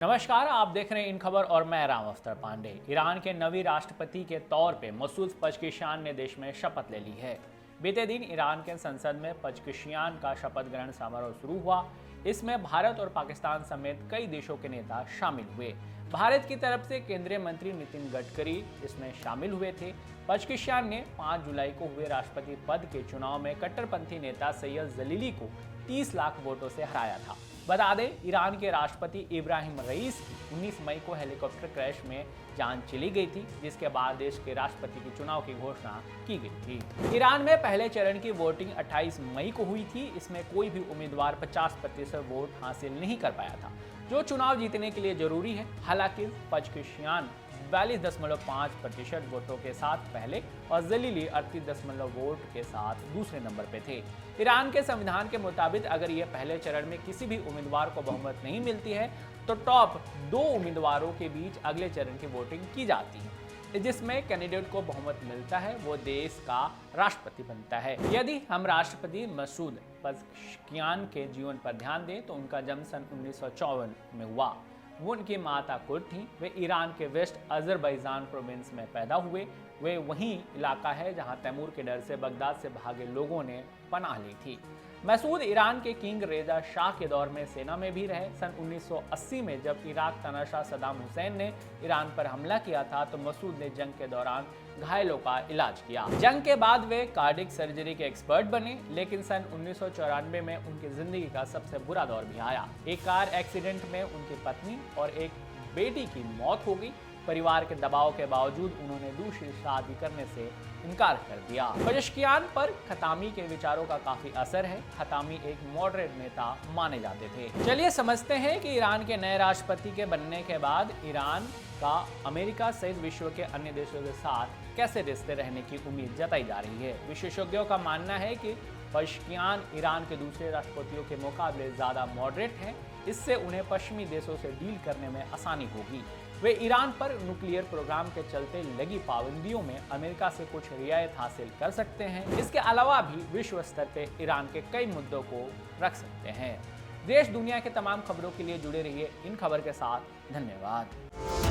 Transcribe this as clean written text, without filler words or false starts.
नमस्कार, आप देख रहे हैं इन खबर और मैं राम अफ्तर पांडे। ईरान के नवी राष्ट्रपति के तौर पे मसूद पज़ेश्कियान ने देश में शपथ ले ली है। बीते दिन ईरान के संसद में पज़ेश्कियान का शपथ ग्रहण समारोह शुरू हुआ। इसमें भारत और पाकिस्तान समेत कई देशों के नेता शामिल हुए। भारत की तरफ से केंद्रीय मंत्री नितिन गडकरी इसमें शामिल हुए थे। पज़ेश्कियान ने 5 जुलाई को हुए राष्ट्रपति पद के चुनाव में कट्टरपंथी नेता सैयद जलीली को 30 लाख वोटों से हराया था। बता दें, ईरान के राष्ट्रपति इब्राहिम रईस की 19 मई को हेलीकॉप्टर क्रैश में जान चली गई थी, जिसके बाद देश के राष्ट्रपति के चुनाव की घोषणा की गई थी। ईरान में पहले चरण की वोटिंग 28 मई को हुई थी। इसमें कोई भी उम्मीदवार 50% वोट हासिल नहीं कर पाया था, जो चुनाव जीतने के लिए जरूरी है। हालांकि पज़ेश्कियान 42.5% वोटों के साथ पहले और जलीली 38 वोट के साथ दूसरे नंबर पे थे। ईरान के संविधान के मुताबिक अगर ये पहले चरण में किसी भी उम्मीदवार को बहुमत नहीं मिलती है तो टॉप 2 उम्मीदवारों के बीच अगले चरण की वोटिंग की जाती है, जिसमें कैंडिडेट को बहुमत मिलता है वो देश का राष्ट्रपति बनता है। यदि हम राष्ट्रपति मसूद पज़ेश्कियान के जीवन पर ध्यान दें तो उनका जन्म सन 1954 में हुआ। वो उनकी माता कुर्द थी। वे ईरान के वेस्ट अजरबैजान प्रोविंस में पैदा हुए। वे वही इलाका है जहां तैमूर के डर से बगदाद से भागे लोगों ने पनाह ली थी। मसूद ईरान के किंग रेजा शाह के दौर में सेना में भी रहे। सन 1980 में जब इराक तानाशाह सद्दाम हुसैन ने ईरान पर हमला किया था तो मसूद ने जंग के दौरान घायलों का इलाज किया। जंग के बाद वे कार्डियक सर्जरी के एक्सपर्ट बने, लेकिन सन 1994 में उनकी जिंदगी का सबसे बुरा दौर भी आया। एक कार एक्सीडेंट में उनकी पत्नी और एक बेटी की मौत हो गई। परिवार के दबाव के बावजूद उन्होंने दूसरी शादी करने से इनकार कर दिया। पज़ेश्कियान पर खतामी के विचारों का काफी असर है। खतामी एक मॉडरेट नेता माने जाते थे। चलिए समझते हैं कि ईरान के नए राष्ट्रपति के बनने के बाद ईरान का अमेरिका सहित विश्व के अन्य देशों के साथ कैसे रिश्ते रहने की उम्मीद जताई जा रही है। विशेषज्ञों का मानना है कि पज़ेश्कियान ईरान के दूसरे राष्ट्रपतियों के मुकाबले ज्यादा मॉडरेट हैं। इससे उन्हें पश्चिमी देशों से डील करने में आसानी होगी। वे ईरान पर न्यूक्लियर प्रोग्राम के चलते लगी पाबंदियों में अमेरिका से कुछ रियायत हासिल कर सकते हैं। इसके अलावा भी विश्व स्तर पर ईरान के कई मुद्दों को रख सकते हैं। देश दुनिया के तमाम खबरों के लिए जुड़े रहिए इन खबर के साथ। धन्यवाद।